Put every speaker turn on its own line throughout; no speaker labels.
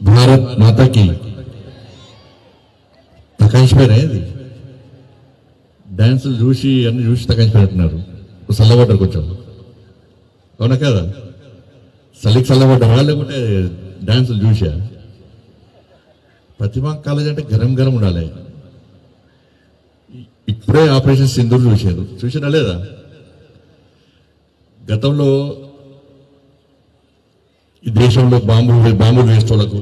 భారత్ మాతాకి తకాయించిపోయినాయి డ్యాన్సులు చూసి అన్ని చూసి తకాయించిపోయినట్టున్నారు. చల్లబడ్డారు కొంచెం, అవునా కదా? చలికి చల్లబడ్డారా లేకుంటే డ్యాన్సులు చూసా? ప్రతిభా కాలేజ్ అంటే గరం గరం ఉండాలి. ఇప్పుడే ఆపరేషన్ సింధూర్ చూసినా లేదా? గతంలో ఈ దేశంలో బాంబులు వేసేటోళ్లకు,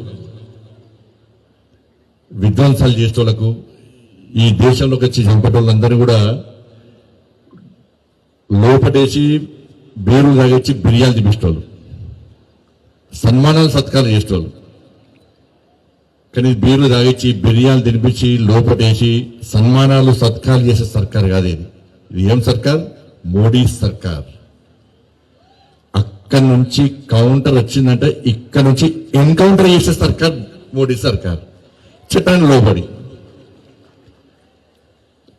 విధ్వంసాలు చేసేటోళ్లకు, ఈ దేశంలోకి వచ్చి చంపేటోళ్ళందరూ కూడా లోపటేసి బీరు తాగొచ్చి బిర్యాలు తిప్పించేటోళ్ళు, సన్మానాలు సత్కారాలు చేసేటోళ్ళు. కానీ బీర్లు తాగించి బిర్యానీ తినిపించి లోపటేసి సన్మానాలు సత్కారాలు చేసే సర్కార్ కాదు ఇది. ఇది ఏం సర్కార్? మోడీ సర్కార్. అక్కడి నుంచి కౌంటర్ వచ్చిందంటే ఇక్కడ నుంచి ఎన్కౌంటర్ చేసే సర్కార్ మోడీ సర్కార్. చట్టాన్ని లోబడి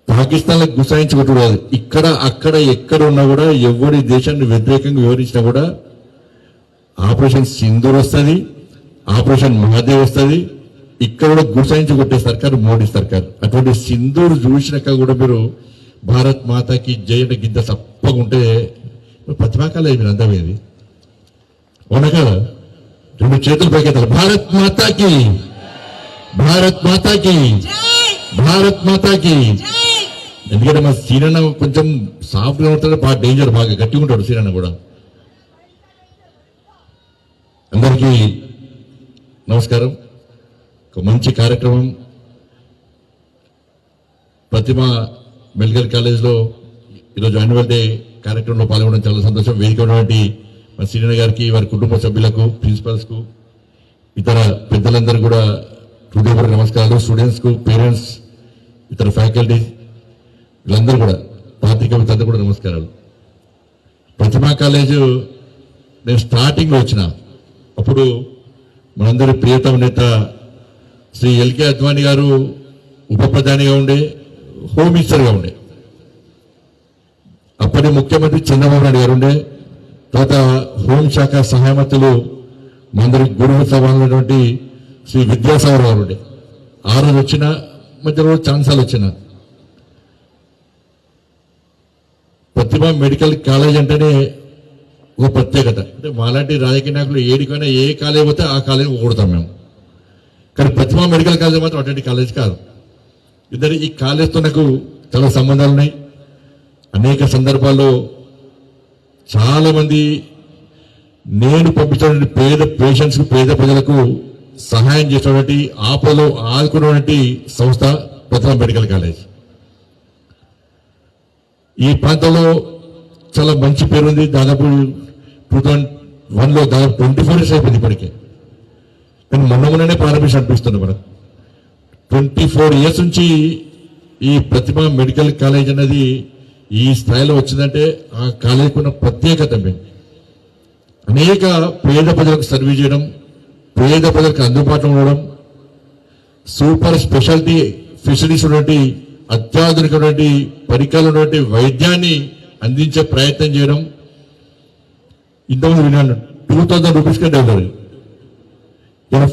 పాకిస్తాన్ లో గుసాయించుకుంటున్నారు. ఇక్కడ అక్కడ ఎక్కడ ఉన్నా కూడా ఎవరి దేశాన్ని వ్యతిరేకంగా వివరించినా కూడా ఆపరేషన్ సింధూర్ వస్తుంది, ఆపరేషన్ మహాదేవ్ వస్తుంది. ఇక్కడ కూడా గుసాయించి కొట్టే సర్కార్ మోడీ సర్కార్. అటువంటి సింధూర్ చూసినాక కూడా మీరు భారత్ మాతాకి జై అంటే గింత తప్పగా ఉంటే ప్రతిభాకాలే మీరు అందమేది, అవునా కదా? రెండు చేతులు పైకెత్తారు. భారత్ మాతాకి, భారత్ మాతాకి, భారత్ మాతాకి. ఎందుకంటే మా సీనన్న కొంచెం సాఫ్ట్ గా ఉంటాడు, బాగా డేంజర్, బాగా గట్టిగా ఉంటాడు సీనన్న కూడా. అందరికీ నమస్కారం. ఒక మంచి కార్యక్రమం ప్రతిమ మెడికల్ కాలేజ్లో ఈరోజు యాన్యువల్ డే కార్యక్రమంలో పాల్గొనడం చాలా సంతోషం. వేదిక ఉన్నటువంటి మా సీనియర్ గారికి, వారి కుటుంబ సభ్యులకు, ప్రిన్సిపల్స్కు, ఇతర పెద్దలందరూ కూడా హృదయపూర్వక నమస్కారాలు. స్టూడెంట్స్కు, పేరెంట్స్, ఇతర ఫ్యాకల్టీ వీళ్ళందరూ కూడా, పాత్రికేయులందరూ కూడా నమస్కారాలు. ప్రతిమా కాలేజు నేను స్టార్టింగ్లో వచ్చిన అప్పుడు మనందరి ప్రియతమ నేత శ్రీ ఎల్కే అద్వానీ గారు ఉప ప్రధానిగా ఉండే, హోమ్ మినిస్టర్గా ఉండే. అప్పటి ముఖ్యమంత్రి చంద్రబాబు నాయుడు గారు ఉండే. తర్వాత హోంశాఖ సహాయ మంత్రులు మందరి గురువు సభ్యులైనటువంటి శ్రీ విద్యాసాగర్ గారు ఉండే. ఆ రోజు వచ్చిన మధ్యలో ఛాన్సాలు వచ్చిన ప్రతిభ మెడికల్ కాలేజ్ అంటేనే ఒక ప్రత్యేకత. అంటే మాలాంటి రాజకీయ నాయకులు ఏడికైనా ఏ కాలేజ్ పోతే ఆ కాలేజ్ కొడతాం మేము. కానీ ప్రతిభ మెడికల్ కాలేజ్ మాత్రం అటువంటి కాలేజ్ కాదు. ఇద్దరు ఈ కాలేజ్తో నాకు చాలా సంబంధాలు ఉన్నాయి. అనేక సందర్భాల్లో చాలా మంది నేను పంపించినటువంటి పేద పేషెంట్స్కు, పేద ప్రజలకు సహాయం చేసినటువంటి, ఆపదలో ఆదుకున్నటువంటి సంస్థ ప్రతిభ మెడికల్ కాలేజ్. ఈ ప్రాంతంలో చాలా మంచి పేరు ఉంది. దాదాపు 2001లో దాదాపు 24 years అయిపోయింది ఇప్పటికే. కానీ మొన్ననే ప్రారంభించి అనిపిస్తుంది మనకు. 24 years నుంచి ఈ ప్రతిభ మెడికల్ కాలేజ్ అనేది ఈ స్థాయిలో వచ్చిందంటే ఆ కాలేజీకి ఉన్న ప్రత్యేకత. అనేక పేద ప్రజలకు సర్వీస్ చేయడం, పేద ప్రజలకు అందుబాటులో ఉండడం, సూపర్ స్పెషాలిటీ ఫెసిలిటీస్ ఉన్నటువంటి, అత్యాధునికమైనటువంటి పరికరాలు ఉన్నటువంటి వైద్యాన్ని అందించే ప్రయత్నం చేయడం. ఇంతకుముందు విన్నాను 2000 రూపీస్ కంటే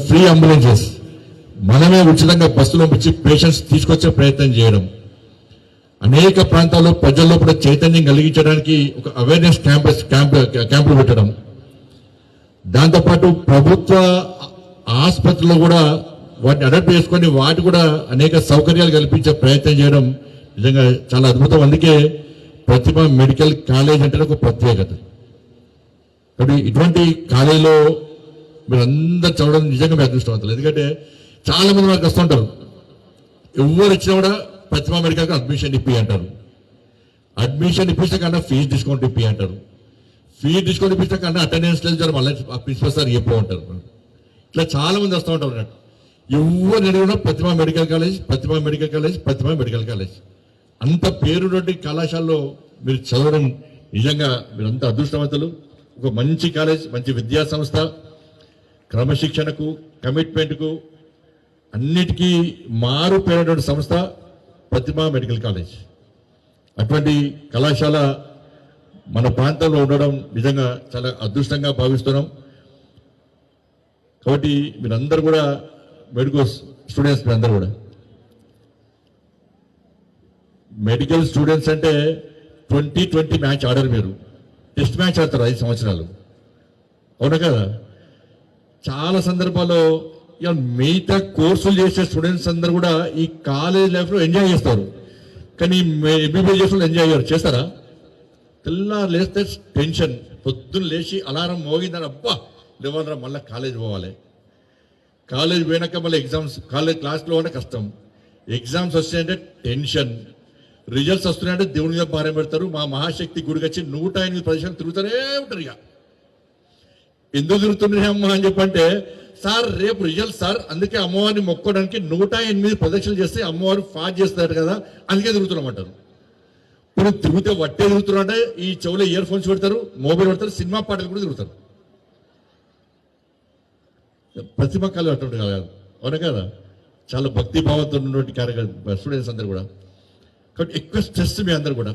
ఫ్రీ అంబులెన్సెస్, మనమే ఉచితంగా బస్సులో పంపించి పేషెంట్స్ తీసుకొచ్చే ప్రయత్నం చేయడం, అనేక ప్రాంతాల్లో ప్రజల్లో కూడా చైతన్యం కలిగించడానికి ఒక అవేర్నెస్ క్యాంపులు పెట్టడం, దాంతోపాటు ప్రభుత్వ ఆసుపత్రుల్లో కూడా వాటిని అడాప్ట్ చేసుకొని వాటి కూడా అనేక సౌకర్యాలు కల్పించే ప్రయత్నం చేయడం నిజంగా చాలా అద్భుతం. అందుకే ప్రతిభ మెడికల్ కాలేజ్ అంటే ఒక ప్రత్యేకత. కాబట్టి ఇటువంటి కాలేజీలో మీరు అందరు చదవడం నిజంగా మీ అదృష్టవంతులు. ఎందుకంటే చాలా మంది మనకు వస్తుంటారు, ఎవరు వచ్చినా కూడా ప్రతిభ మెడికల్కి అడ్మిషన్ ఇప్పి అంటారు. అడ్మిషన్ ఇప్పిస్తే కన్నా ఫీజు డిస్కౌంట్ ఇప్పి అంటారు. ఫీజు డిస్కౌంట్ ఇప్పిస్తే కన్నా అటెండెన్స్ లేదు, మళ్ళీ ప్రిన్సిపల్ సార్ చెప్పు అంటారు. ఇట్లా చాలా మంది వస్తూ ఉంటారు అన్నట్టు. ఎవరు అడిగినా ప్రతిభ మెడికల్ కాలేజ్, ప్రతిభ మెడికల్ కాలేజ్, ప్రతిభ మెడికల్ కాలేజ్. అంత పేరున్నటువంటి కళాశాలలో మీరు చదవడం నిజంగా మీరు అంత అదృష్టవంతులు. ఒక మంచి కాలేజ్, మంచి విద్యా సంస్థ, క్రమశిక్షణకు, కమిట్మెంట్కు అన్నిటికీ మారు పేరున్నటువంటి సంస్థ ప్రతిభ మెడికల్ కాలేజ్. అటువంటి కళాశాల మన ప్రాంతంలో ఉండడం నిజంగా చాలా అదృష్టంగా భావిస్తున్నాం. కాబట్టి మీరందరూ కూడా మెడికల్ స్టూడెంట్స్ మీరందరూ కూడా మెడికల్ స్టూడెంట్స్ అంటే 2020 మ్యాచ్ ఆడారు, మీరు టెస్ట్ మ్యాచ్ ఆడతారు 5 సంవత్సరాలు, అవునా కదా? చాలా సందర్భాల్లో ఇక మిగతా కోర్సులు చేసే స్టూడెంట్స్ అందరూ కూడా ఈ కాలేజ్ లైఫ్లో ఎంజాయ్ చేస్తారు, కానీ ఎంబీబీఎస్ చేసిన ఎంజాయ్ చేస్తారా? తెల్లారు లేస్తే టెన్షన్, పొద్దున్న లేచి అలారం మోగిందని అబ్బా లేవాలరా మళ్ళీ కాలేజ్ పోవాలి, కాలేజ్ పోయినాక మళ్ళీ ఎగ్జామ్స్, కాలేజ్ క్లాస్లో ఉన్న కష్టం, ఎగ్జామ్స్ వస్తాయంటే టెన్షన్, రిజల్ట్స్ వస్తున్నాయంటే దేవుని మీద భారం పెడతారు. మా మహాశక్తి గుడికి వచ్చి 108 ప్రదేశాలు తిరుగుతూనే ఉంటారు. ఇక ఎందుకు తిరుగుతున్నాయమ్మా అని చెప్పంటే, సార్ రేపు రిజల్ట్ సార్, అందుకే అమ్మవారిని మొక్కోవడానికి 108 ప్రదక్షిణలు చేస్తే అమ్మవారు ఫాస్ట్ చేస్తారు కదా, అందుకే తిరుగుతున్నామంటారు. ఇప్పుడు తిరిగితే వట్టే తిరుగుతున్నారంటే ఈ చెవులో ఇయర్ ఫోన్స్ పెడతారు, మొబైల్ పెడతారు, సినిమా పాటలు కూడా తిరుగుతారు. ప్రతిమ కాలం అటువంటి కాదు, అవునా కదా? చాలా భక్తి భావంతో ఉన్నటువంటి కార్యక్రమం స్టూడెంట్స్ అందరు కూడా. కాబట్టి ఎక్కువ స్ట్రెస్ మీ అందరు కూడా.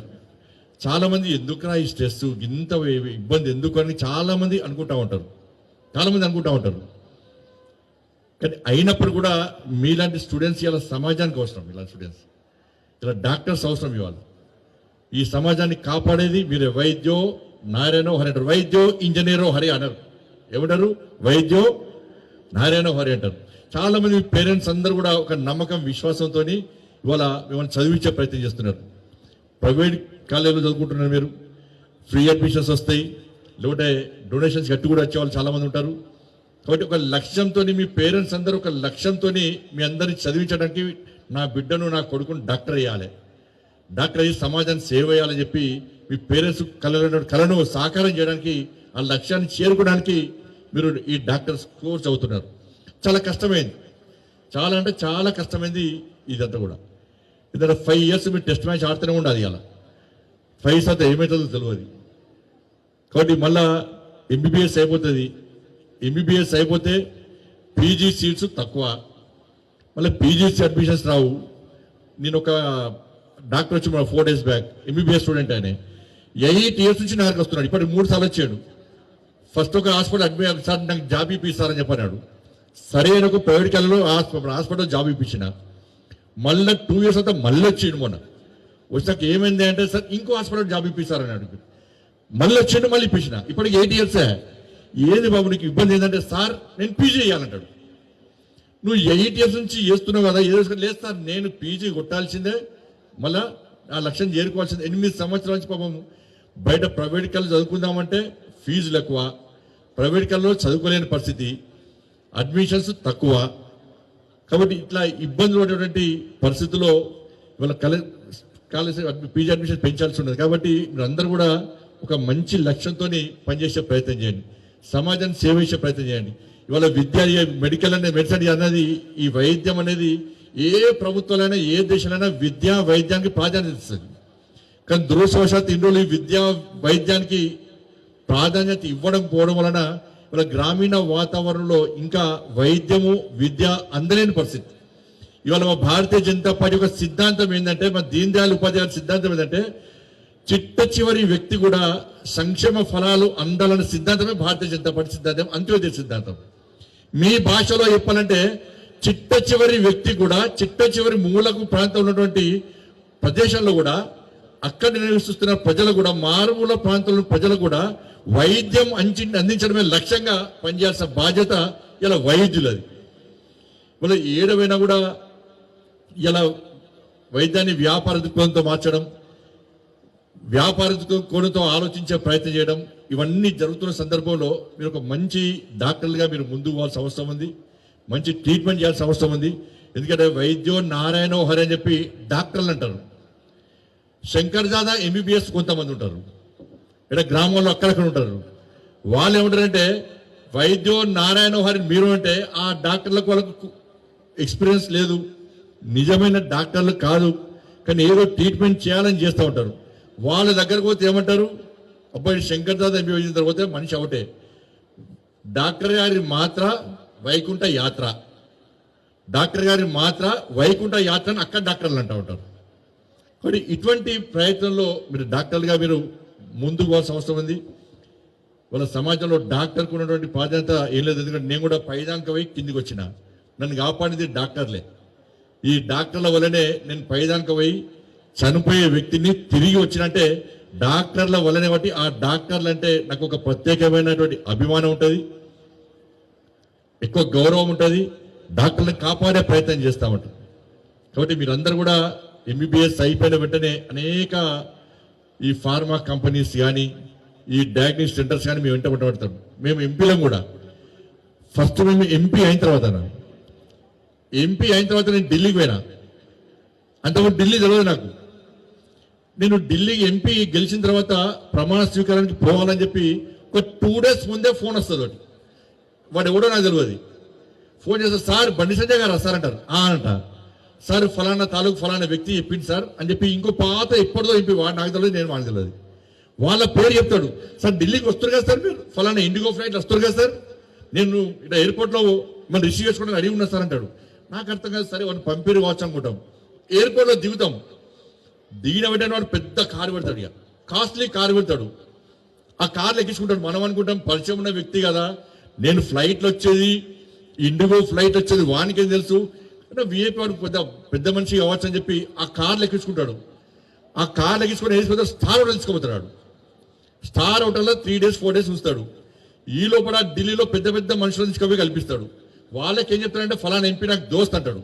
చాలామంది ఎందుకురా ఈ స్ట్రెస్, ఇంత ఇబ్బంది ఎందుకు అని చాలామంది అనుకుంటా ఉంటారు, కానీ అయినప్పుడు కూడా మీలాంటి స్టూడెంట్స్ ఇలా సమాజానికి అవసరం, ఇలాంటి స్టూడెంట్స్ ఇలా డాక్టర్స్ అవసరం. ఇవాళ ఈ సమాజాన్ని కాపాడేది మీరే. వైద్యో నారాయణో హరి అంటారు, వైద్యో ఇంజనీరో హరి అన్నారు. ఏమంటారు? వైద్యో నారాయణో హరి అంటారు. చాలా మంది పేరెంట్స్ అందరూ కూడా ఒక నమ్మకం, విశ్వాసంతో ఇవాళ మిమ్మల్ని చదివించే ప్రయత్నం చేస్తున్నారు. ప్రైవేట్ కాలేజీలో చదువుకుంటున్నారు, మీరు ఫ్రీ అడ్మిషన్స్ వస్తాయి, లేకుంటే డొనేషన్స్ కట్టి కూడా వచ్చేవాళ్ళు చాలామంది ఉంటారు. కాబట్టి ఒక లక్ష్యంతో మీ పేరెంట్స్ అందరూ ఒక లక్ష్యంతో మీ అందరిని చదివించడానికి, నా బిడ్డను నా కొడుకును డాక్టర్ అయ్యాలి, డాక్టర్ అయ్యి సమాజాన్ని సేవ చేయాలని చెప్పి మీ పేరెంట్స్ కళను సాకారం చేయడానికి, ఆ లక్ష్యాన్ని చేరుకోవడానికి మీరు ఈ డాక్టర్స్ కోర్స్ అవుతున్నారు. చాలా కష్టమైంది, చాలా అంటే చాలా కష్టమైంది ఇదంతా కూడా. ఇదంతా 5 years మీరు టెస్ట్ మ్యాచ్ ఆడుతూనే ఉండాలి. అలా 5 శాతం ఏమవుతుందో తెలియదు. కాబట్టి మళ్ళా ఎంబీబీఎస్ అయిపోతుంది, ఎంబీబీఎస్ అయిపోతే పీజీ సీట్స్ తక్కువ, మళ్ళీ పీజీసీ అడ్మిషన్స్ రావు. నేను ఒక డాక్టర్ వచ్చి 4 days బ్యాక్, ఎంబీబీఎస్ స్టూడెంట్ ఆయన 8 years నుంచి నా దగ్గరికి వస్తున్నాడు. ఇప్పటికి 3 సార్లు వచ్చాడు. ఫస్ట్ ఒక హాస్పిటల్ అడ్మిట్, సార్ నాకు జాబ్ ఇప్పిస్తారని చెప్పన్నాడు. సరే ఒక ప్రైవేట్ కాలేజీలో హాస్పిటల్ జాబ్ ఇప్పించిన. మళ్ళీ 2 years అంతా మళ్ళీ వచ్చిండు. మొన్న వచ్చాక ఏమైంది అంటే, సార్ ఇంకో హాస్పిటల్ జాబ్ ఇప్పిస్తారని అడుగు. మళ్ళీ వచ్చిండు, మళ్ళీ ఇప్పించిన. ఇప్పటికి 8 years. ఏది బాబు నీకు ఇబ్బంది ఏంటంటే, సార్ నేను పీజీ చేయాలంటాడు. నువ్వు 8 years నుంచి చేస్తున్నావు కదా, ఏదో లేదు సార్ నేను పీజీ కొట్టాల్సిందే, మళ్ళా ఆ లక్ష్యం చేరుకోవాల్సిందే. 8 సంవత్సరాల నుంచి పాపం బయట ప్రైవేట్ కాలేజ్ చదువుకుందామంటే ఫీజులు ఎక్కువ, ప్రైవేట్ కాలేజ్లో చదువుకోలేని పరిస్థితి, అడ్మిషన్స్ తక్కువ. కాబట్టి ఇట్లా ఇబ్బందులు పడేటువంటి పరిస్థితుల్లో ఇవాళ కాలేజ్ పీజీ అడ్మిషన్ పెంచాల్సి ఉన్నది. కాబట్టి మీరందరూ కూడా ఒక మంచి లక్ష్యంతో పనిచేసే ప్రయత్నం చేయండి, సమాజాన్ని సేవ చేసే ప్రయత్నం చేయండి. ఇవాళ విద్య, మెడికల్ అనేది, మెడిసిన్ అనేది, ఈ వైద్యం అనేది ఏ ప్రభుత్వాలైనా ఏ దేశాలైనా విద్యా వైద్యానికి ప్రాధాన్యత ఇస్తుంది. కానీ దురదృష్టవశాత్తు ఇన్ని రోజులు ఈ విద్యా వైద్యానికి ప్రాధాన్యత ఇవ్వడం పోవడం వలన ఇవాళ గ్రామీణ వాతావరణంలో ఇంకా వైద్యము విద్య అందలేని పరిస్థితి. ఇవాళ మా భారతీయ జనతా పార్టీ యొక్క సిద్ధాంతం ఏంటంటే, మా దీన్ దయాళ్ ఉపాధ్యాయుల సిద్ధాంతం ఏంటంటే, చిట్ట చివరి వ్యక్తి కూడా సంక్షేమ ఫలాలు అందాలన్న సిద్ధాంతమే భారతీయ జనతా పార్టీ సిద్ధాంతం, అంత్యోదయ సిద్ధాంతం. మీ భాషలో చెప్పాలంటే చిట్ట చివరి వ్యక్తి కూడా, చిట్ట చివరి మూలకు ప్రాంతంలో ఉన్నటువంటి ప్రదేశాల్లో కూడా, అక్కడ నివసిస్తున్న ప్రజలు కూడా, మారుమూల ప్రాంతంలో ప్రజలు కూడా వైద్యం అందించడమే లక్ష్యంగా పనిచేయాల్సిన బాధ్యత ఇలా వైద్యులది. మళ్ళీ ఏడవైనా కూడా ఇలా వైద్యాన్ని వ్యాపార దృక్పథంతో మార్చడం, వ్యాపార కోణంతో ఆలోచించే ప్రయత్నం చేయడం, ఇవన్నీ జరుగుతున్న సందర్భంలో మీరు ఒక మంచి డాక్టర్లుగా మీరు ముందుకు పోవాల్సిన అవసరం ఉంది, మంచి ట్రీట్మెంట్ చేయాల్సిన అవసరం ఉంది. ఎందుకంటే వైద్యో నారాయణో హరి అని చెప్పి డాక్టర్లు అంటారు. శంకర్ దాదా ఎంబీబీఎస్ కొంతమంది ఉంటారు, ఇక్కడ గ్రామంలో అక్కడక్కడ ఉంటారు. వాళ్ళు ఏమంటారంటే వైద్యో నారాయణో హరి మీరు అంటే ఆ డాక్టర్లకు వాళ్ళకు ఎక్స్పీరియన్స్ లేదు, నిజమైన డాక్టర్లు కాదు, కానీ ఏదో ట్రీట్మెంట్ చేయాలని చేస్తూ ఉంటారు. వాళ్ళ దగ్గరకు పోతే ఏమంటారు, అబ్బాయి శంకర్ దాదా ఎంబీబీఎస్ తర్వాత మనిషి ఒకటే, డాక్టర్ గారి మాత్ర వైకుంఠ యాత్ర, డాక్టర్ గారి మాత్ర వైకుంఠ యాత్ర అని అక్కడ డాక్టర్లు అంటూ ఉంటారు. కాబట్టి ఇటువంటి ప్రయత్నంలో మీరు డాక్టర్లుగా మీరు ముందుకు పోవాల్సిన అవసరం ఉంది. వాళ్ళ సమాజంలో డాక్టర్కు ఉన్నటువంటి ప్రాధాన్యత ఏం లేదు. ఎందుకంటే నేను కూడా పైదాంక పోయి కిందికి వచ్చిన, నన్ను కాపాడింది డాక్టర్లే. ఈ డాక్టర్ల వల్లనే నేను పైదాంక పోయి చనిపోయే వ్యక్తిని తిరిగి వచ్చినంటే డాక్టర్ల వల్లనే. బట్టి ఆ డాక్టర్లు అంటే నాకు ఒక ప్రత్యేకమైనటువంటి అభిమానం ఉంటుంది, ఎక్కువ గౌరవం ఉంటుంది, డాక్టర్లను కాపాడే ప్రయత్నం చేస్తామంటారు. కాబట్టి మీరందరూ కూడా ఎంబీబీఎస్ అయిపోయిన వెంటనే అనేక ఈ ఫార్మా కంపెనీస్ కానీ ఈ డయాగ్నోస్టిక్ సెంటర్స్ కానీ మేము వెంట పడతాం. మేము ఎంపీలం కూడా ఫస్ట్ మేము ఎంపీ అయిన తర్వాత నేను ఢిల్లీకి పోయినా. అంతకుముందు ఢిల్లీ తెలియదు నాకు. నేను ఢిల్లీకి ఎంపీ గెలిచిన తర్వాత ప్రమాణ స్వీకారానికి పోవాలని చెప్పి ఒక 2 days ముందే ఫోన్ వస్తుంది. వాడు ఎవడో నాకు తెలియదు. ఫోన్ చేస్తే సార్ బండి సంజయ్ గారు వస్తారంటారు. అంట సార్ ఫలానా తాలూకు ఫలానా వ్యక్తి చెప్పింది సార్ అని చెప్పి ఇంకో పాత ఎప్పటిదో ఎంపీ వాడు నాకు తెలియదు, నేను వాళ్ళకి తెలియదు. వాళ్ళ పేరు చెప్తాడు. సార్ ఢిల్లీకి వస్తారు కదా సార్, మీరు ఫలానా ఇండిగో ఫ్లైట్ వస్తారు కదా సార్, నేను ఇక్కడ ఎయిర్పోర్ట్లో మనం రిసీవ్ చేసుకోవడానికి అడిగి ఉన్నా సార్ అంటాడు. నాకు అర్థం కాదు. సరే వాడిని పంపిణీ కావచ్చు అనుకుంటాం. ఎయిర్పోర్ట్లో దిగుతాం. దిగిన వెంటనే వాడు పెద్ద కారు పెడతాడు, ఇక కాస్ట్లీ కారు పెడతాడు. ఆ కార్లు ఎక్కించుకుంటాడు. మనం అనుకుంటాం పరిచయం ఉన్న వ్యక్తి కదా, నేను ఫ్లైట్లో వచ్చేది ఇండిగో ఫ్లైట్ వచ్చేది వానికేం తెలుసు, విఐపి వాడు పెద్ద మనిషి కావచ్చు అని చెప్పి ఆ కార్లు ఎక్కించుకుంటాడు. ఆ కార్లు ఎక్కించుకొని వేసుకుంటే స్టార్ హోటల్ తీసుకుపోతాడు. స్టార్ హోటల్లో 3 days 4 days ఉంచుతాడు. ఈ లోపల ఢిల్లీలో పెద్ద పెద్ద మనుషులను తీసుకుపోయి కల్పిస్తాడు. వాళ్ళకి ఏం చెప్తాడంటే ఫలానా ఎంపీ నాకు దోస్త్ అంటాడు.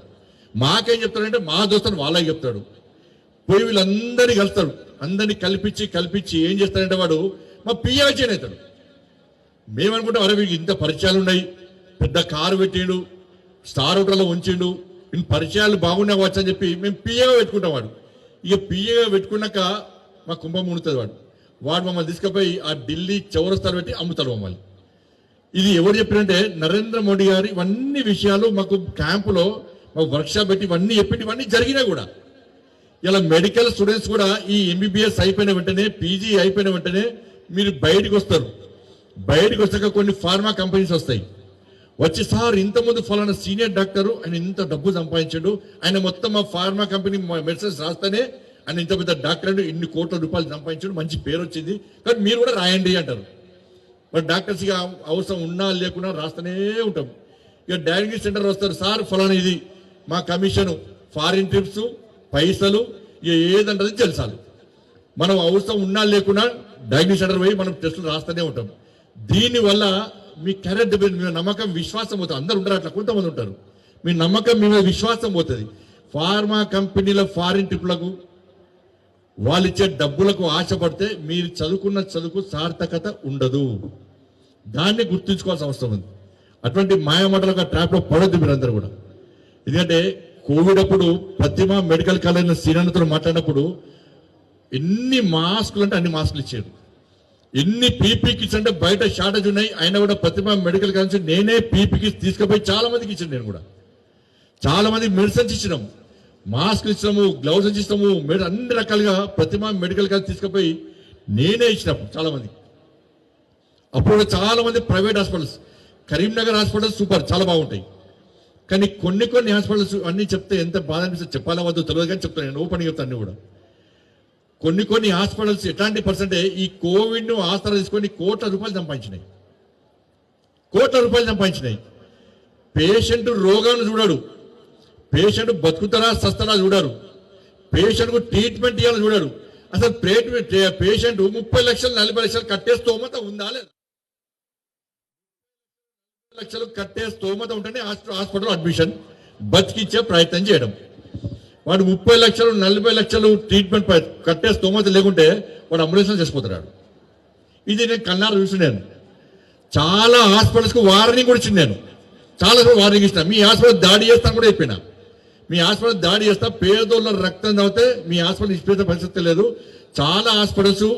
మాకేం చెప్తాడంటే మా దోస్త్ అని వాళ్ళకి చెప్తాడు. పోయి వీళ్ళందరినీ కలుస్తాడు. అందరినీ కల్పించి ఏం చేస్తాడంటే వాడు మా పిఏ చేయని అవుతాడు. మేమనుకుంటాం అరే వీడికి ఇంత పరిచయాలు ఉన్నాయి, పెద్ద కారు పెట్టిండు, స్టార్ హోటల్లో ఉంచిండు, ఇన్ని పరిచయాలు బాగున్నా వచ్చు అని చెప్పి మేము పిఏగా పెట్టుకుంటాం. వాడు ఇక పిఏగా పెట్టుకున్నాక మా కుంభం మునుతుంది. వాడు మమ్మల్ని తీసుకుపోయి ఆ ఢిల్లీ చౌరస్తాలు పెట్టి అమ్ముతాడు మమ్మల్ని. ఇది ఎవరు చెప్పారంటే నరేంద్ర మోడీ గారు ఇవన్నీ విషయాలు మాకు క్యాంపులో మాకు వర్క్షాప్ పెట్టి ఇవన్నీ చెప్పి ఇవన్నీ జరిగినా కూడా ఇలా మెడికల్ స్టూడెంట్స్ కూడా ఈ ఎంబీబీఎస్ అయిపోయిన వెంటనే పీజీ అయిపోయిన వెంటనే మీరు బయటకు వస్తారు. బయటకు వచ్చాక కొన్ని ఫార్మా కంపెనీస్ వస్తాయి. వచ్చి సార్ ఇంతకుముందు ఫలానా సీనియర్ డాక్టరు ఆయన ఇంత డబ్బు సంపాదించాడు, ఆయన మొత్తం మా ఫార్మా కంపెనీ మెడిసిన్స్ రాస్తేనే ఆయన ఇంత పెద్ద డాక్టర్ అంటే ఇన్ని కోట్ల రూపాయలు సంపాదించాడు, మంచి పేరు వచ్చింది, కానీ మీరు కూడా రాయండి అంటారు. మరి డాక్టర్స్ ఇక అవసరం ఉన్నా లేకున్నా రాస్తూనే ఉంటాం. ఇక డయాగ్నోస్టిక్ సెంటర్ వస్తారు. సార్ ఫలానా ఇది మా కమిషను, ఫారిన్ ట్రిప్స్, పైసలు, ఇక ఏదంటది తెలుసాలి. మనం అవసరం ఉన్నా లేకున్నా డయాగ్నోస్టిక్ సెంటర్ పోయి మనం టెస్టులు రాస్తూనే ఉంటాం. దీనివల్ల మీ కెరీర్ మీ నమ్మకం విశ్వాసం పోతుంది. అందరు ఉంటారు అట్లా, కొంతమంది ఉంటారు. మీ నమ్మకం మీ మీద విశ్వాసం పోతుంది. ఫార్మా కంపెనీల ఫారిన్ ట్రిప్లకు వాళ్ళు ఇచ్చే డబ్బులకు ఆశపడితే మీరు చదువుకున్న చదువుకు సార్థకత ఉండదు. దాన్ని గుర్తుంచుకోవాల్సిన అవసరం ఉంది. అటువంటి మాయమాటలకు ట్రాప్లో పడొద్దు మీరందరూ కూడా. ఎందుకంటే కోవిడ్ అప్పుడు ప్రతిమ మెడికల్ కాలేజ్ సీనియర్తో మాట్లాడినప్పుడు ఎన్ని మాస్కులు అంటే అన్ని మాస్కులు ఇచ్చారు, ఎన్ని పీపీ కిట్స్ అంటే బయట షార్టేజ్ ఉన్నాయి. అయినా కూడా ప్రతిమ మెడికల్ కాలేజ్ నేనే పీపీ కిట్స్ తీసుకుపోయి చాలా మందికి ఇచ్చాను. నేను కూడా చాలా మంది మెడిసిన్స్ ఇచ్చినాం, మాస్క్ ఇచ్చినాము, గ్లౌజ్ ఇచ్చినాము, అన్ని రకాలుగా ప్రతిమ మెడికల్ కాలేజ్ తీసుకుపోయి నేనే ఇచ్చినప్పుడు చాలా మంది. అప్పుడు చాలా మంది private hospitals, Karimnagar hospitals super చాలా బాగుంటాయి. కానీ కొన్ని హాస్పిటల్స్ అన్ని చెప్తే ఎంత బాధ అనిపిస్తుంది చెప్పాలా వద్దు తెలియదు, కానీ చెప్తాను నేను ఓపెన్ చెప్తాను. అన్ని కూడా కొన్ని హాస్పిటల్స్ ఎట్లాంటి పర్సెంటే ఈ కోవిడ్ ను ఆసరా తీసుకొని కోట్ల రూపాయలు సంపాదించినాయి. పేషెంట్ రోగాన్ని చూడాడు, పేషెంట్ బతుకుతారా సస్తారా చూడారు, పేషెంట్కు ట్రీట్మెంట్ ఇవ్వాలని చూడాడు. అసలు పేషెంట్ 30 లక్షలు 40 లక్షలు కట్టే స్తోమత ఉందా లేదా? లక్షలు కట్టే స్తోమత ఉంటేనే హాస్పిటల్ అడ్మిషన్ బతికిచ్చే ప్రయత్నం చేయడం. వాడు 30 లక్షలు 40 లక్షలు ట్రీట్మెంట్ కట్టే స్తోమత లేకుంటే వాడు అంబులెన్స్ చేసిపోతున్నాడు. ఇది నేను కన్నారా చూసి, నేను చాలా హాస్పిటల్స్కి వార్నింగ్ కూడా ఇచ్చింది. నేను చాలా వార్నింగ్ ఇచ్చిన, మీ హాస్పిటల్ దాడి చేస్తాను కూడా చెప్పిన. మీ హాస్పిటల్ దాడి చేస్తా, పేదోళ్ళ రక్తం తాగితే మీ హాస్పిటల్ ఇచ్చిపోయే పరిస్థితి లేదు. చాలా హాస్పిటల్స్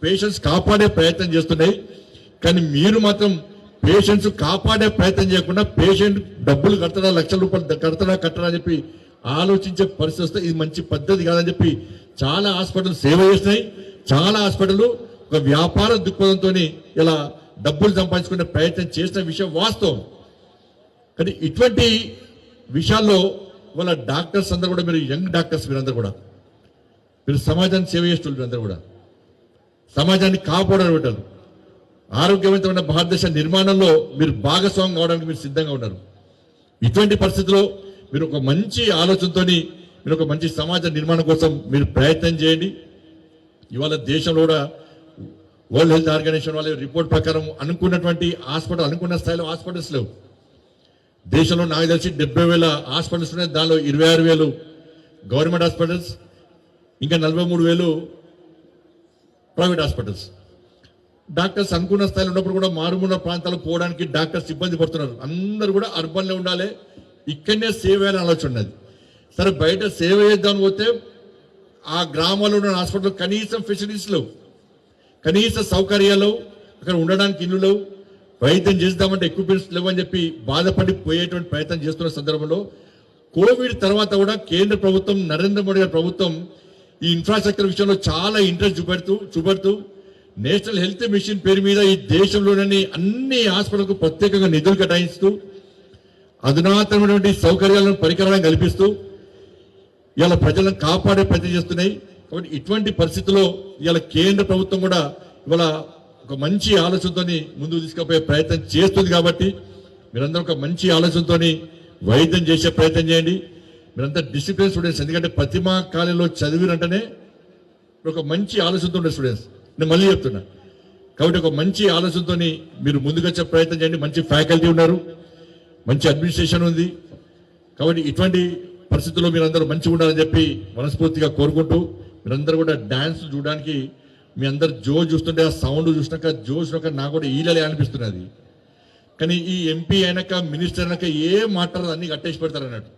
పేషెంట్స్ కాపాడే ప్రయత్నం చేస్తున్నాయి. కానీ మీరు మాత్రం పేషెంట్స్ కాపాడే ప్రయత్నం చేయకుండా పేషెంట్ డబ్బులు కడతాడా, లక్షల రూపాయలు కట్టడా అని చెప్పి ఆలోచించే పరిస్థితి వస్తే ఇది మంచి పద్ధతి కాదని చెప్పి చాలా హాస్పిటల్ సేవ చేసినాయి. చాలా హాస్పిటల్ ఒక వ్యాపార దృక్పథంతో ఇలా డబ్బులు సంపాదించుకునే ప్రయత్నం చేసిన విషయం వాస్తవం. కానీ ఇటువంటి విషయాల్లో వాళ్ళ డాక్టర్స్ అందరూ కూడా, మీరు యంగ్ డాక్టర్స్ మీరందరూ కూడా, మీరు సమాజాన్ని సేవ చేస్తున్నారు. మీరందరూ కూడా సమాజాన్ని కాపాడారు పెట్టారు. ఆరోగ్యవంతమైన భారతదేశ నిర్మాణంలో మీరు భాగస్వామ్యం కావడానికి మీరు సిద్ధంగా ఉన్నారు. ఇటువంటి పరిస్థితుల్లో మీరు ఒక మంచి ఆలోచనతోని మీరు ఒక మంచి సమాజ నిర్మాణం కోసం మీరు ప్రయత్నం చేయండి. ఇవాళ దేశంలో కూడా వరల్డ్ హెల్త్ ఆర్గనైజేషన్ వాళ్ళ రిపోర్ట్ ప్రకారం అనుకున్నటువంటి హాస్పిటల్ అనుకున్న స్థాయిలో హాస్పిటల్స్ లేవు. దేశంలో నాకు తెలిసి 70,000 హాస్పిటల్స్ ఉన్నాయి. దానిలో 26,000 గవర్నమెంట్ హాస్పిటల్స్, ఇంకా 43,000 ప్రైవేట్ హాస్పిటల్స్. డాక్టర్స్ అనుకున్న స్థాయిలో ఉన్నప్పుడు కూడా మారుమూల ప్రాంతాలకు పోవడానికి డాక్టర్స్ ఇబ్బంది పడుతున్నారు. అందరూ కూడా అర్బన్లో ఉండాలి, ఇక్కడనే సేవ చేయాలని ఆలోచన ఉన్నది. సరే బయట సేవ చేద్దామని పోతే ఆ గ్రామాల్లో ఉన్న హాస్పిటల్ కనీసం ఫెసిలిటీస్ లేవు, కనీస సౌకర్యాలు, అక్కడ ఉండడానికి ఇల్లు లేవు, వైద్యం చేద్దామంటే ఎక్విప్మెంట్స్ లేవు అని చెప్పి బాధపడి పోయేటువంటి ప్రయత్నం చేస్తున్న సందర్భంలో కోవిడ్ తర్వాత కూడా కేంద్ర ప్రభుత్వం నరేంద్ర మోడీ గారి ప్రభుత్వం ఈ ఇన్ఫ్రాస్ట్రక్చర్ విషయంలో చాలా ఇంట్రెస్ట్ చూపెడుతూ నేషనల్ హెల్త్ మిషన్ పేరు మీద ఈ దేశంలోని అన్ని హాస్పిటల్కు ప్రత్యేకంగా నిధులు కేటాయిస్తూ అధునాతనమైనటువంటి సౌకర్యాలను పరికరాలను కల్పిస్తూ ఇవాళ ప్రజలను కాపాడే ప్రయత్నం చేస్తున్నాయి. కాబట్టి ఇటువంటి పరిస్థితుల్లో ఇవాళ కేంద్ర ప్రభుత్వం కూడా ఇవాళ ఒక మంచి ఆలోచనతో ముందుకు తీసుకుపోయే ప్రయత్నం చేస్తుంది. కాబట్టి మీరందరూ ఒక మంచి ఆలోచనతో వైద్యం చేసే ప్రయత్నం చేయండి. మీరంతా డిసిప్లిన్ స్టూడెంట్స్, ఎందుకంటే ప్రతిమా కాలేజీలో చదివినంటేనే ఒక మంచి ఆలోచనతో ఉండే స్టూడెంట్స్. నేను మళ్ళీ చెప్తున్నా, కాబట్టి ఒక మంచి ఆలోచనతో మీరు ముందుకు వచ్చే ప్రయత్నం చేయండి. మంచి ఫ్యాకల్టీ ఉన్నారు, మంచి అడ్మినిస్ట్రేషన్ ఉంది. కాబట్టి ఇటువంటి పరిస్థితుల్లో మీరందరూ మంచిగా ఉండాలని చెప్పి మనస్ఫూర్తిగా కోరుకుంటూ, మీరందరూ కూడా డాన్స్ చూడడానికి మీ అందరు చూస్తుంటే ఆ సౌండ్ చూసినాక నాకు కూడా ఈలలే అనిపిస్తున్నది. కానీ ఈ ఎంపీ అయినాక మినిస్టర్ అయినాక ఏం మాట్లాడదు, అన్ని కట్టేసి పెడతారు అన్నట్టు.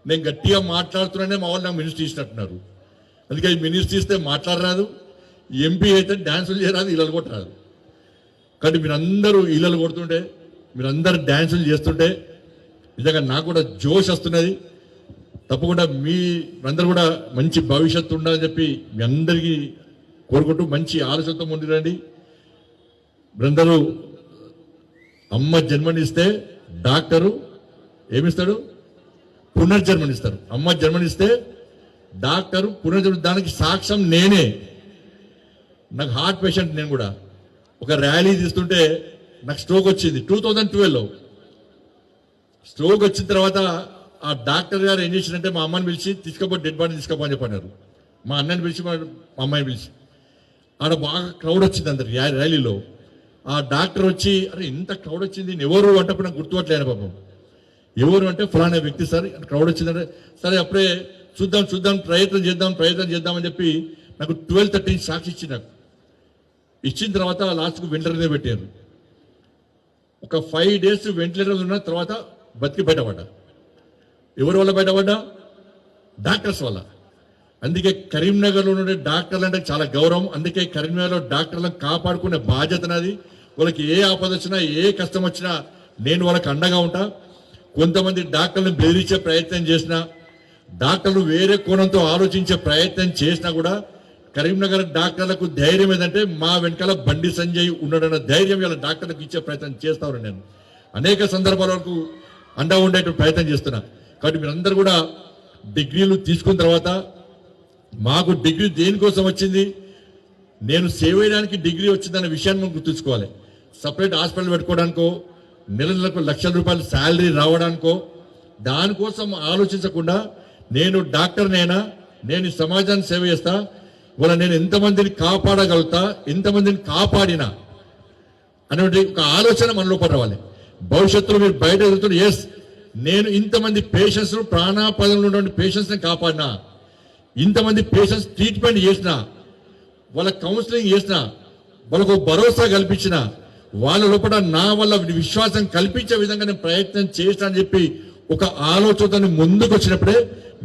నేను గట్టిగా మాట్లాడుతున్నానే మా వాళ్ళు నాకు మినిస్టర్ ఇచ్చినట్టున్నారు. అందుకే ఈ మినిస్టర్ ఇస్తే మాట్లాడరాదు, ఎంపీ అయితే డాన్సులు చేయరాదు, ఇళ్ళలు కొట్టరాదు. కాబట్టి మీరందరూ ఇళ్ళలు కొడుతుంటే, మీరందరూ డాన్సులు చేస్తుంటే నిజంగా నాకు కూడా జోష్ వస్తున్నది. తప్పకుండా మీ అందరూ కూడా మంచి భవిష్యత్తు ఉండాలని చెప్పి మీ అందరికీ కోరుకుంటూ మంచి ఆలోచనతో ముందుకు రండి. మీరందరూ అమ్మ జన్మనిస్తే డాక్టరు ఏమిస్తాడు? పునర్జన్మనిస్తారు. అమ్మ జన్మనిస్తే డాక్టరు పునర్జన్మ, దానికి సాక్ష్యం నేనే. నాకు హార్ట్ పేషెంట్, నేను కూడా ఒక ర్యాలీ తీస్తుంటే నాకు స్ట్రోక్ వచ్చింది 2012లో. స్ట్రోక్ వచ్చిన తర్వాత ఆ డాక్టర్ గారు ఏం చేసిందంటే మా అమ్మని పిలిచి తీసుకపోయి డెడ్ బాడీ తీసుకపోని చెప్పన్నారు. మా అన్నని పిలిచి మా అమ్మాయిని పిలిచి ఆడ బాగా క్రౌడ్ వచ్చింది అందరు ర్యాలీలో. ఆ డాక్టర్ వచ్చి అరే ఇంత క్రౌడ్ వచ్చింది, ఎవరు అంటే నాకు గుర్తుపట్టలేను పాపం. ఎవరు అంటే ఫలానా వ్యక్తి సార్, క్రౌడ్ వచ్చిందంటే సరే అప్పుడే చూద్దాం ప్రయత్నం చేద్దామని చెప్పి నాకు 12:30 సాక్షి ఇచ్చి నాకు ఇచ్చిన తర్వాత లాస్ట్కు వెంటిలేటర్ పెట్టారు. ఒక 5 days వెంటిలేటర్ ఉన్న తర్వాత బతికి బయటపడ్డా. ఎవరి వల్ల బయటపడ్డా? డాక్టర్స్ వల్ల. అందుకే కరీంనగర్లో ఉండే డాక్టర్లు అంటే చాలా గౌరవం. అందుకే కరీంనగర్లో డాక్టర్లను కాపాడుకునే బాధ్యత నాది. వాళ్ళకి ఏ ఆపద వచ్చినా, ఏ కష్టం వచ్చినా నేను వాళ్ళకి అండగా ఉంటా. కొంతమంది డాక్టర్లను బెదిరించే ప్రయత్నం చేసినా, డాక్టర్లు వేరే కోణంతో ఆలోచించే ప్రయత్నం చేసినా కూడా కరీంనగర్ డాక్టర్లకు ధైర్యం ఏదంటే మా వెనకాల బండి సంజయ్ ఉన్నాడన్న ధైర్యం ఇలా డాక్టర్లకు ఇచ్చే ప్రయత్నం చేస్తాను. నేను అనేక సందర్భాల వరకు అండా ఉండేటువంటి ప్రయత్నం చేస్తున్నా. కాబట్టి మీరందరూ కూడా డిగ్రీలు తీసుకున్న తర్వాత, మాకు డిగ్రీ దేనికోసం వచ్చింది, నేను సేవ చేయడానికి డిగ్రీ వచ్చిందన్న విషయాన్ని మనం గుర్తుంచుకోవాలి. సపరేట్ హాస్పిటల్ పెట్టుకోవడానికో, నెలకు ₹1,00,000 శాలరీ రావడానికో దానికోసం ఆలోచించకుండా నేను డాక్టర్నైనా, నేను సమాజాన్ని సేవ చేస్తా, ఇవాళ నేను ఎంతమందిని కాపాడగలుగుతా, ఎంతమందిని కాపాడినా అనేటువంటి ఒక ఆలోచన మనలో రావాలి. భవిష్యత్తులో మీరు బయట వెళ్తున్న ఎస్ నేను ఇంతమంది పేషెంట్స్, ప్రాణాపాదంలో ఉన్నటువంటి పేషెంట్స్ని కాపాడినా, ఇంతమంది పేషెంట్స్ ట్రీట్మెంట్ చేసిన, వాళ్ళ కౌన్సిలింగ్ చేసిన, వాళ్ళకు భరోసా కల్పించిన, వాళ్ళ లోపల నా వల్ల విశ్వాసం కల్పించే విధంగా నేను ప్రయత్నం చేసిన అని చెప్పి ఒక ఆలోచనతో ముందుకు వచ్చినప్పుడే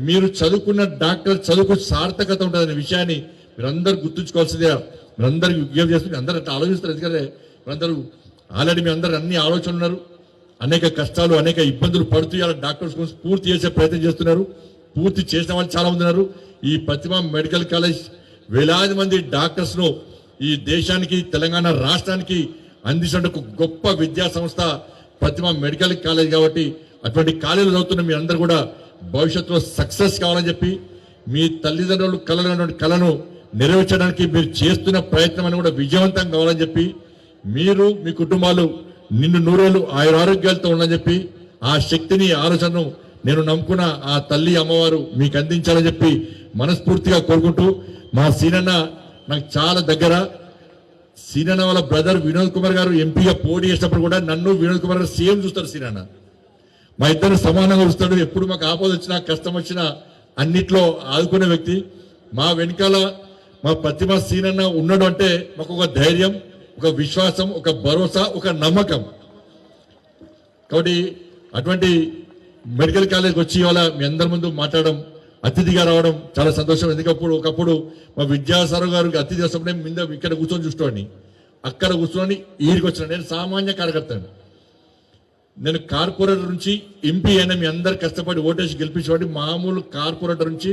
మీరు చదువుకున్న డాక్టర్ చదువుకు సార్థకత ఉంటుందనే విషయాన్ని మీరందరూ గుర్తుంచుకోవాల్సిందే. మీరందరికీ విజ్ఞప్తి చేస్తుంది. అందరూ అట్లా ఆలోచిస్తారు. ఎందుకంటే మీరందరూ ఆల్రెడీ మీ అందరూ అన్ని ఆలోచనలు ఉన్నారు. అనేక కష్టాలు, అనేక ఇబ్బందులు పడుతూ ఇలా డాక్టర్స్ కోసం పూర్తి చేసే ప్రయత్నం చేస్తున్నారు. పూర్తి చేసిన వాళ్ళు చాలా మంది ఉన్నారు. ఈ ప్రతిమ మెడికల్ కాలేజ్ వేలాది మంది డాక్టర్స్ ను ఈ దేశానికి, తెలంగాణ రాష్ట్రానికి అందించిన ఒక గొప్ప విద్యా సంస్థ ప్రతిమ మెడికల్ కాలేజ్. కాబట్టి అటువంటి కాలేజీలు చదువుతున్న మీ అందరూ కూడా భవిష్యత్తులో సక్సెస్ కావాలని చెప్పి, మీ తల్లిదండ్రులు కలను నెరవేర్చడానికి మీరు చేస్తున్న ప్రయత్నం అని కూడా విజయవంతం కావాలని చెప్పి మీరు మీ కుటుంబాలు నిన్ను నూరేళ్ళు ఆయురారోగ్యాలతో ఉండని చెప్పి ఆ శక్తిని ఆలోచనను నేను నమ్ముకున్న ఆ తల్లి అమ్మవారు మీకు అందించాలని చెప్పి మనస్ఫూర్తిగా కోరుకుంటూ మా సీనన్న నాకు చాలా దగ్గర. సీనన్న వాళ్ళ బ్రదర్ వినోద్ కుమార్ గారు ఎంపీగా పోటీ చేసినప్పుడు కూడా నన్ను వినోద్ కుమార్ గారు సీఎం చూస్తారు. సీనన్న మా ఇద్దరు సమానంగా చూస్తాడు. ఎప్పుడు మాకు ఆపద వచ్చినా కష్టం వచ్చినా అన్నిట్లో ఆదుకునే వ్యక్తి. మా వెనకాల మా ప్రతిభ సీనన్న ఉన్నాడు అంటే మాకు ఒక ధైర్యం, ఒక విశ్వాసం, ఒక భరోసా, ఒక నమ్మకం. కాబట్టి అటువంటి మెడికల్ కాలేజ్కి వచ్చి ఇవాళ మీ అందరి ముందు మాట్లాడడం, అతిథిగా రావడం చాలా సంతోషం. ఎందుకప్పుడు ఒకప్పుడు మా విద్యాసాగర్ గారికి అతిథి వస్తున్నప్పుడే మీద ఇక్కడ కూర్చొని చూసుకోండి, అక్కడ కూర్చొని ఈడికి వచ్చిన నేను సామాన్య కార్యకర్తను. నేను కార్పొరేటర్ నుంచి ఎంపీ అయినా మీ అందరు కష్టపడి ఓటేసి గెలిపించేవాడి మామూలు కార్పొరేటర్ నుంచి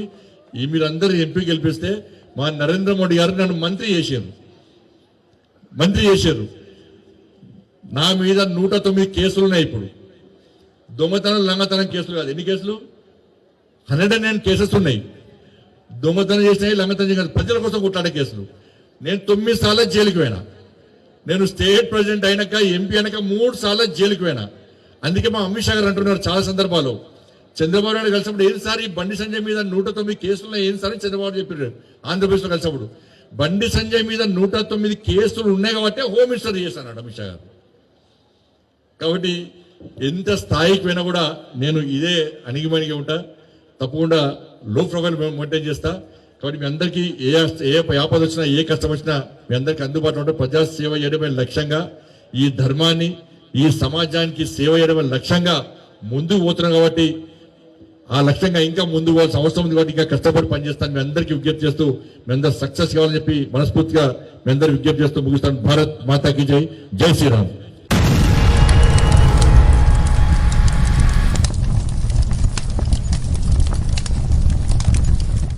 మీరందరూ ఎంపీ గెలిపిస్తే మా నరేంద్ర మోడీ గారు నన్ను మంత్రి చేశారు. నా మీద 109 కేసులు ఉన్నాయి. ఇప్పుడు దొంగతనం లంగతనం కేసులు కాదు. ఎన్ని కేసులు? 109 కేసెస్ ఉన్నాయి. దొంగతనం చేసినాయి, లంగతనం చేసిన ప్రజల కోసం కొట్లాడే కేసులు. నేను 9 సార్లు జైలుకి పోయినా. నేను స్టేట్ ప్రెసిడెంట్ అయినాక ఎంపీ అయినాక 3 సార్లు జైలుకి పోయినా. అందుకే మా అమిత్ షా గారు అంటున్నారు చాలా సందర్భాల్లో, చంద్రబాబు నాయుడు కలిసినప్పుడు ఏదిసారి బండి సంజయ్ మీద 109 కేసులు ఏదిసారి చంద్రబాబు చెప్పారు. ఆంధ్రప్రదేశ్ లో కలిసినప్పుడు బండి సంజయ్ మీద 109 కేసులు ఉన్నాయి కాబట్టి హోమ్ మినిస్టర్ చేశాను అమిత్ షా గారు. కాబట్టి ఎంత స్థాయికి పోయినా కూడా నేను ఇదే అణిగిమణిగి ఉంటా. తప్పకుండా లో ప్రొఫైల్ మెయింటైన్ చేస్తా. కాబట్టి మీ అందరికీ ఏ ఆపద వచ్చినా ఏ కష్టం వచ్చినా మీ అందరికీ అందుబాటులో ఉంటే ప్రజా సేవ చేయడమే లక్ష్యంగా, ఈ ధర్మాన్ని ఈ సమాజానికి సేవ చేయడమే లక్ష్యంగా ముందుకు పోతున్నాం. కాబట్టి ఆ లక్ష్యంగా ఇంకా ముందుకు పోవాల్సిన అవసరం ఉంది. కాబట్టి ఇంకా కష్టపడి పనిచేస్తాను. మీ అందరికీ విజ్ఞప్తి చేస్తూ మీ అందరూ సక్సెస్ కావాలని చెప్పి మనస్ఫూర్తిగా మీ అందరూ విజ్ఞప్తి చేస్తూ ముగిస్తాను. భారత్ మాతాకి జై, జై శ్రీరామ్.